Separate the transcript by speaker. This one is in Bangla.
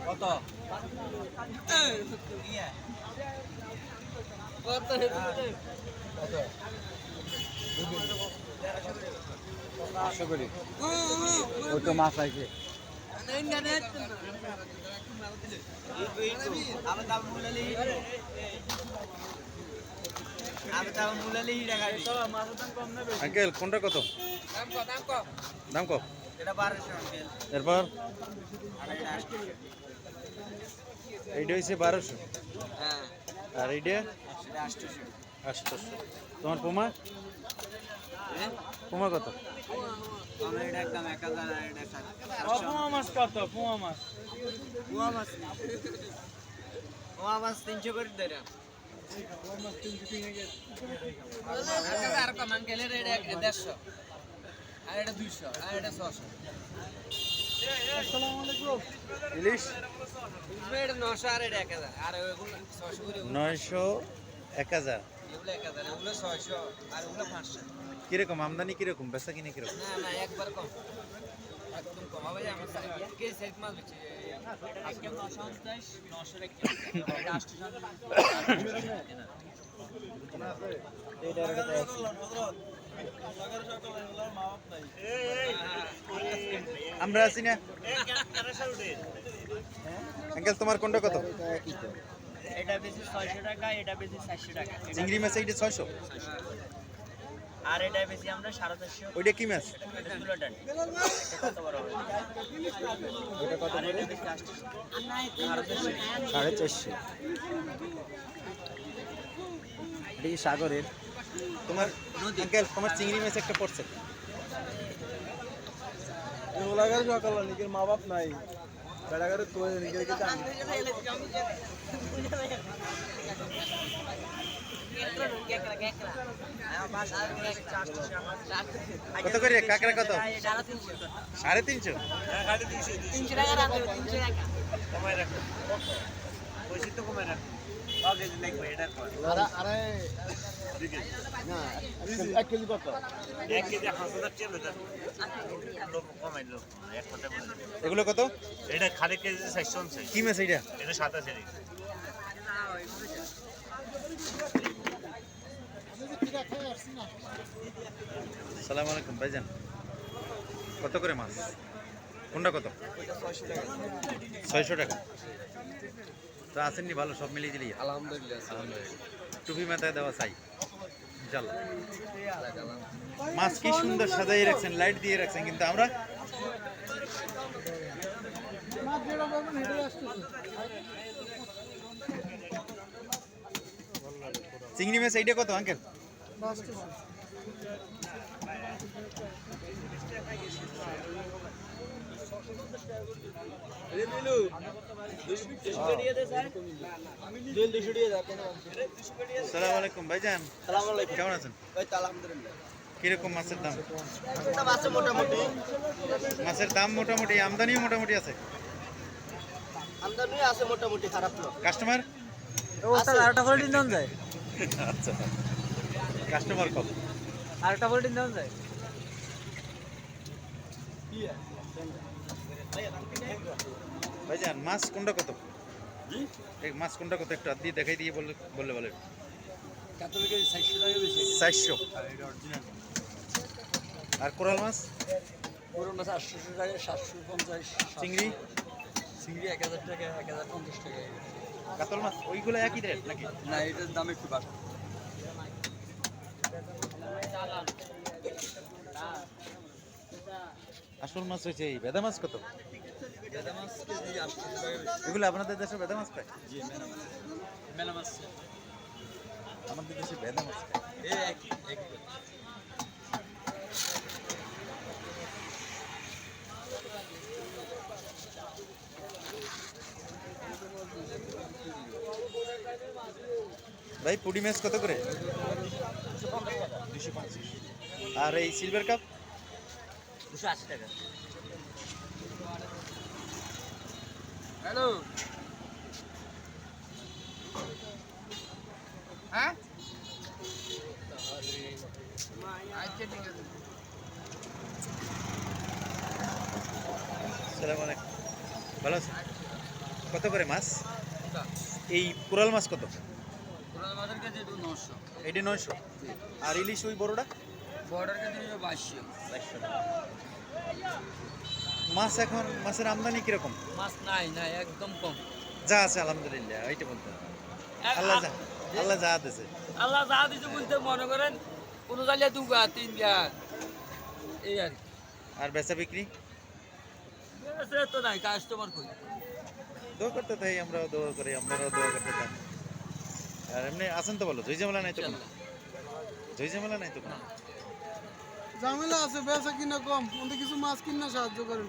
Speaker 1: কত কত আশা করি ওই তো মাছ আছে আঙ্কেল কোনটা কত দাম কত এরপর এইটা হচ্ছে 1200 আর এইটা 800 তোমার পোমা পোমা কত
Speaker 2: পোমা মাছ কত পোমা মাছ
Speaker 1: 300 করে দেয় আর কম আঙ্কেলের এটা 150 আর এটা 200 আর এটা 600
Speaker 2: ইলিশ
Speaker 1: এটা 900 আর এটা 1000 আর ওগুলো 600 করে
Speaker 2: 900 1000
Speaker 1: এগুলো 1000 এগুলো 600 আর ওগুলো 500
Speaker 2: কিরকম আমদানি কিরকম বেচা কিনে কিরকম
Speaker 1: না না একবার কম একদম কম হবে আমার সাথে কে সেট মাল বেচে আজকে 950 900 রেখে এটা 800
Speaker 2: আমরা আছি না আঙ্কেল তোমার কোনটা কত
Speaker 1: এটা বেশি 600 টাকা এটা বেশি 400 টাকা
Speaker 2: চিংড়ি মাছ এইটা 600
Speaker 1: আর এটা বেশি আমরা 450
Speaker 2: ওইটা কি মাছ
Speaker 1: এটা গুলোডান কত বড় হবে
Speaker 2: ওটা কত করে
Speaker 1: এটা বেশি 800
Speaker 2: 450 এটা কি সাগরের তোমার আঙ্কেল তোমার চিংড়ি মাছ একটা পড়ছে
Speaker 3: ওলাগার সকাল নিজের মা বাপ নাই বেড়াগারে তো নিজের কাছে
Speaker 2: কত করে কাঁকড়া কত 350
Speaker 1: 300 টাকা রাখবে 300 টাকা
Speaker 3: কমাই রাখো পয়সা তো কমাই রাখো আগে লাগবে এটা কর
Speaker 2: আরে
Speaker 3: না 1 কেজি কত 1 কেজি 5000 চেয়ে বেটা লোক কমাইলো এক কথা বলে
Speaker 2: এগুলো কত
Speaker 3: এটা খালি কেজি 450
Speaker 2: কি মাছ এইটা
Speaker 3: এটা 27
Speaker 2: আসসালামু আলাইকুম ভাইজান কত করে মাছ কোনটা কত 600 টাকা তো আসেননি ভালো সব মিলিয়ে দিলি
Speaker 1: আলহামদুলিল্লাহ
Speaker 2: টুপি মাথায় দেওয়া চাই ইনশাল্লাহ মাছ কি সুন্দর সাজাই রাখছেন লাইট দিয়ে রাখছেন কিন্তু আমরা চিংড়ি মাছ এইটা কত আঙ্কেল আসসালামু আলাইকুম ভাইজান কেমন আছেন কিরকম মাছের দাম মাছের দাম মোটামুটি আমদানিও মোটামুটি আছে
Speaker 1: আমদানি আছে মোটামুটি খারাপ না
Speaker 2: কাস্টমার
Speaker 1: আরেকটা ফোল্ডিং দাম যায়
Speaker 2: আচ্ছা কাস্টমার কম
Speaker 1: আরেকটা ফোল্ডিং দাম যায়
Speaker 2: ভাইজান মাছ কোনটা কত এই মাছ কোনটা কত একটু হাত দিয়ে দেখাই দিয়ে বললে বলে 400 আর কোরাল মাছ
Speaker 1: পুরো মাছ 800 টাকা 750
Speaker 2: চিংড়ি
Speaker 1: চিংড়ি 1000 টাকা 1050 টাকা
Speaker 2: কাতল মাছ ওইগুলো একই রেট নাকি
Speaker 1: না এটার দাম একটু বাড়বে
Speaker 2: আসল মাছ হয়েছে এই বেদা মাছ কত
Speaker 1: বেদা মাছ কেজি 800 টাকা
Speaker 2: এগুলো আপনাদের দেশে বেদা মাছ পায়
Speaker 1: জি মেলা মাছ
Speaker 2: আমাদের দেশে বেদা মাছ পায়
Speaker 1: এই এক
Speaker 2: ভাই পুডি মাছ কত করে 250 আর এই সিলভার কাপ
Speaker 1: 280 টাকা হ্যালো হ্যাঁ আচ্ছা ঠিক আছে
Speaker 2: আসসালামু আলাইকুম ভালো আছে? কত করে মাছ? এই কোরাল মাছ কত?
Speaker 1: পুরানো মাছের কেজি একটু 900,
Speaker 2: এটি 900। আর ইলিশ ওই বড়টা?
Speaker 1: Border KG 2200।
Speaker 2: মাছ এখন মাছের আমদানি কিরকম?
Speaker 1: মাছ নাই নাই একদম কম।
Speaker 2: যা আছে আলহামদুলিল্লাহ, এইটা বলতে হবে। আল্লাহ যা দিছে।
Speaker 1: আল্লাহ যা দিছে বলতে মনে করেন কোনো জায়গায় 2 গা 3 গা এই আর কি।
Speaker 2: আর বেচা বিক্রি
Speaker 1: বেচে তো নাই, কাস্টমার কই।
Speaker 2: দোয়া করতে তাই আমরাও দোয়া করি, আপনারাও দোয়া করতে থাকেন। আর এমনি আছেন তো বলো, জয় ঝামেলা নাই তো কোনো? জয় ঝামেলা নাই তো কোনো?
Speaker 4: ঝামেলা আছে, বেচা কিনা কম, কিন্তু কিছু মাছ কিনা সাহায্য করেন।